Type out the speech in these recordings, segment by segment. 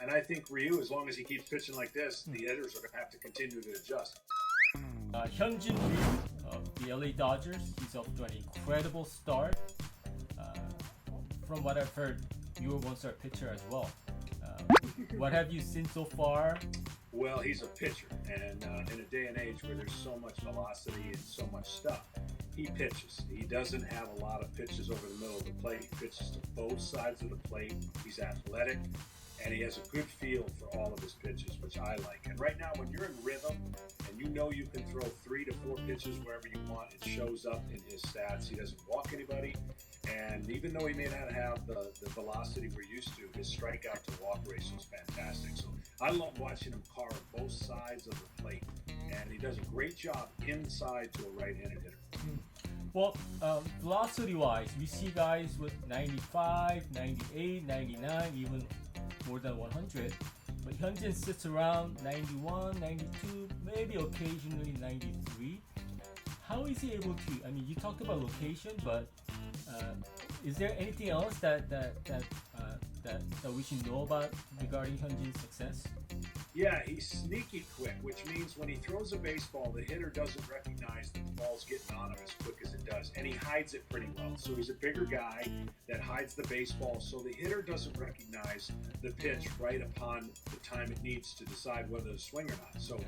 And I think Ryu, as long as he keeps pitching like this, the hitters are going to have to continue to adjust. Hyunjin Ryu of the LA Dodgers, he's off to an incredible start. From what I've heard, you were once our pitcher as well. What have you seen so far? Well, he's a pitcher, and in a day and age where there's so much velocity and so much stuff, he pitches. He doesn't have a lot of pitches over the middle of the plate. He pitches to both sides of the plate. He's athletic, and he has a good feel for all of his pitches, which I like. And right now, when you're in rhythm and you know you can throw 3 to 4 pitches wherever you want, it shows up in his stats. He doesn't walk anybody, and even though he may not have the velocity we're used to, his strikeout to walk ratio is fantastic. So I love watching him carve both sides of the plate, and he does a great job inside to a right-handed hitter. Well, velocity-wise, we see guys with 95, 98, 99, even more than 100. But Hyunjin sits around 91, 92, maybe occasionally 93. How is he able to? I mean, you talked about location, but is there anything else that we should know about regarding Hyunjin's success? Yeah, he's sneaky quick, which means when he throws a baseball, the hitter doesn't recognize that the ball's getting on him as quick as it does, and he hides it pretty well. So he's a bigger guy that hides the baseball, so the hitter doesn't recognize the pitch right upon the time it needs to decide whether to swing or not. So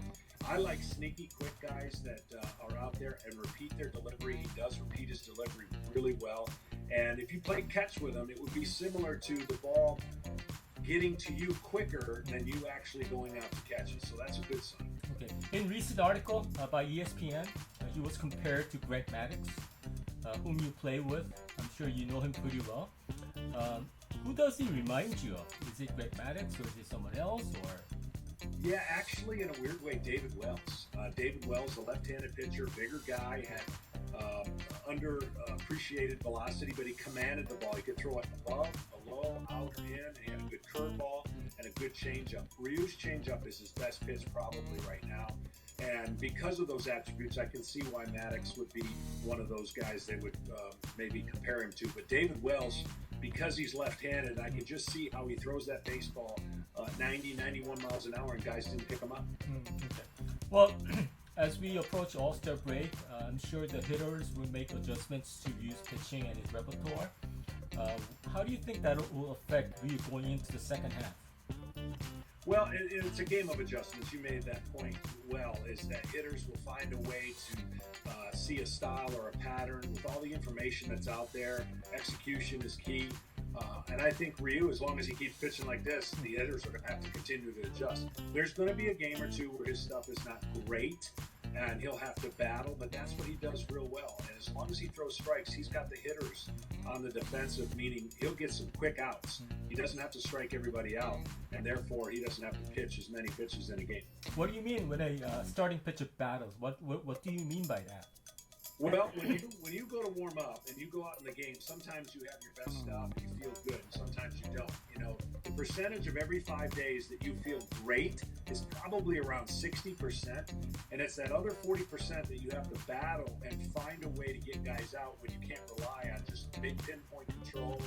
I like sneaky quick guys that are out there and repeat their delivery. He does repeat his delivery really well, and if you play catch with him, it would be similar to the ball getting to you quicker than you actually going out to catch it. So that's a good sign. Okay. In recent article by ESPN, he was compared to Greg Maddux, whom you play with. I'm sure you know him pretty well. Who does he remind you of? Is it Greg Maddux or is it someone else? Or yeah, actually, in a weird way, David Wells. David Wells, the left-handed pitcher, bigger guy, had underappreciated velocity, but he commanded the ball. He could throw it above, a low, out, in. And he had a good curveball and a good changeup. Ryu's changeup is his best pitch probably right now. And because of those attributes, I can see why Maddux would be one of those guys they would maybe compare him to. But David Wells, because he's left-handed, I can just see how he throws that baseball 90, 91 miles an hour, and guys didn't pick him up. Okay. Well, as we approach All-Star break, I'm sure the hitters will make adjustments to Ryu's pitching and his repertoire. How do you think that will affect Ryu going into the second half? Well, it's a game of adjustments. You made that point well, is that hitters will find a way to see a style or a pattern with all the information that's out there. Execution is key. And I think Ryu, as long as he keeps pitching like this, the hitters are going to have to continue to adjust. There's going to be a game or two where his stuff is not great, and he'll have to battle, but that's what he does real well. And as long as he throws strikes, he's got the hitters on the defensive, meaning he'll get some quick outs. He doesn't have to strike everybody out, and therefore he doesn't have to pitch as many pitches in a game. What do you mean when a starting pitcher battles? What do you mean by that? Well, when you go to warm up and you go out in the game, sometimes you have your best stuff and you feel good, and sometimes you don't. You know, the percentage of every 5 days that you feel great is probably around 60%, and it's that other 40% that you have to battle and find a way to get guys out when you can't rely on just big pinpoint control,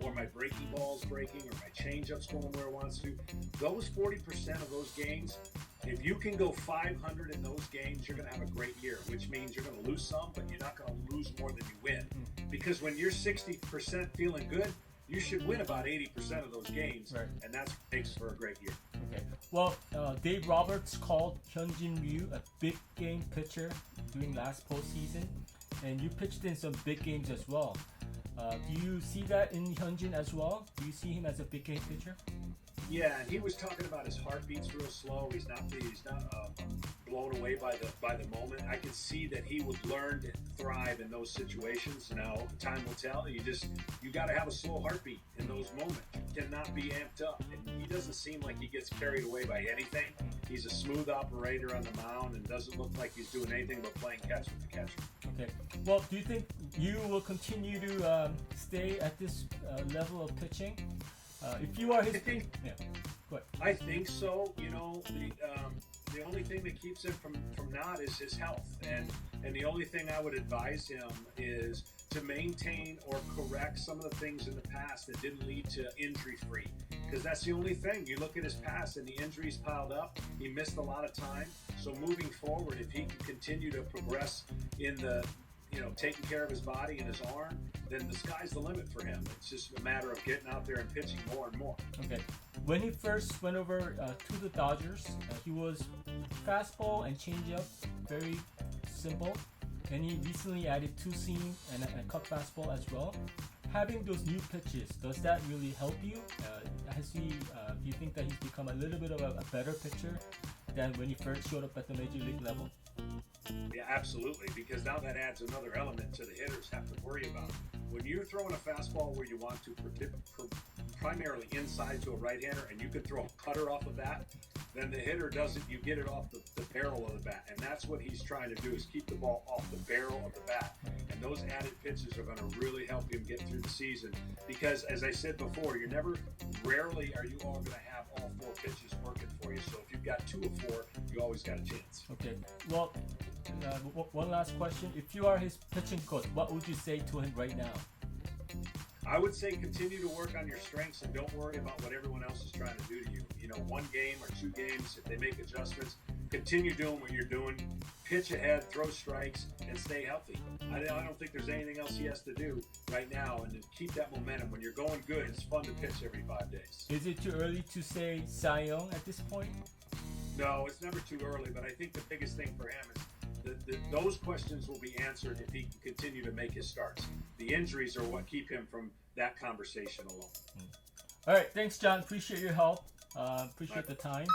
or my breaking ball's breaking, or my changeup's going where it wants to. Those 40% of those games, if you can go 500 in those games, you're going to have a great year, which means you're going to lose some, but you're not going to lose more than you win. Because when you're 60% feeling good, you should win about 80% of those games, right, and that's what makes for a great year. Okay. Well, Dave Roberts called Hyunjin Ryu a big game pitcher during last postseason, and you pitched in some big games as well. Do you see that in Hyunjin as well? Do you see him as a big game pitcher? Yeah, and he was talking about his heartbeat's real slow. He's not blown away by the moment. I could see that he would learn to thrive in those situations. Now, time will tell. You got to have a slow heartbeat in those moments. You cannot be amped up. And he doesn't seem like he gets carried away by anything. He's a smooth operator on the mound and doesn't look like he's doing anything but playing catch with the catcher. Okay. Well, do you think you will continue to stay at this level of pitching? If you are his, yeah, go ahead. I think so. You know, The only thing that keeps him from not is his health, and the only thing I would advise him is to maintain or correct some of the things in the past that didn't lead to injury-free, because that's the only thing. You look at his past and the injuries piled up. He missed a lot of time. So moving forward, if he can continue to progress in the, taking care of his body and his arm, then the sky's the limit for him. It's just a matter of getting out there and pitching more and more. Okay. When he first went over to the Dodgers, he was fastball and changeup, very simple. And he recently added two seam and a cut fastball as well. Having those new pitches, does that really help you? Do you think that he's become a little bit of a better pitcher than when he first showed up at the major league level? Yeah, absolutely, because now that adds another element to the hitters have to worry about. When you're throwing a fastball where you want to primarily inside to a right-hander and you could throw a cutter off of that, then the hitter doesn't, you get it off the barrel of the bat. And that's what he's trying to do, is keep the ball off the barrel of the bat. And those added pitches are going to really help him get through the season. Because as I said before, rarely are you all going to have all four pitches working for you. So if you've got 2 of 4, you always got a chance. Okay, well, one last question. If you are his pitching coach, what would you say to him right now? I would say continue to work on your strengths and don't worry about what everyone else is trying to do to you. 1 game or 2 games, if they make adjustments, continue doing what you're doing. Pitch ahead, throw strikes, and stay healthy. I don't think there's anything else he has to do right now, and to keep that momentum. When you're going good, it's fun to pitch every 5 days. Is it too early to say Cy Young at this point? No, it's never too early, but I think the biggest thing for him is those questions will be answered if he can continue to make his starts. The injuries are what keep him from that conversation alone. All right, thanks, John. Appreciate your help. Appreciate the time.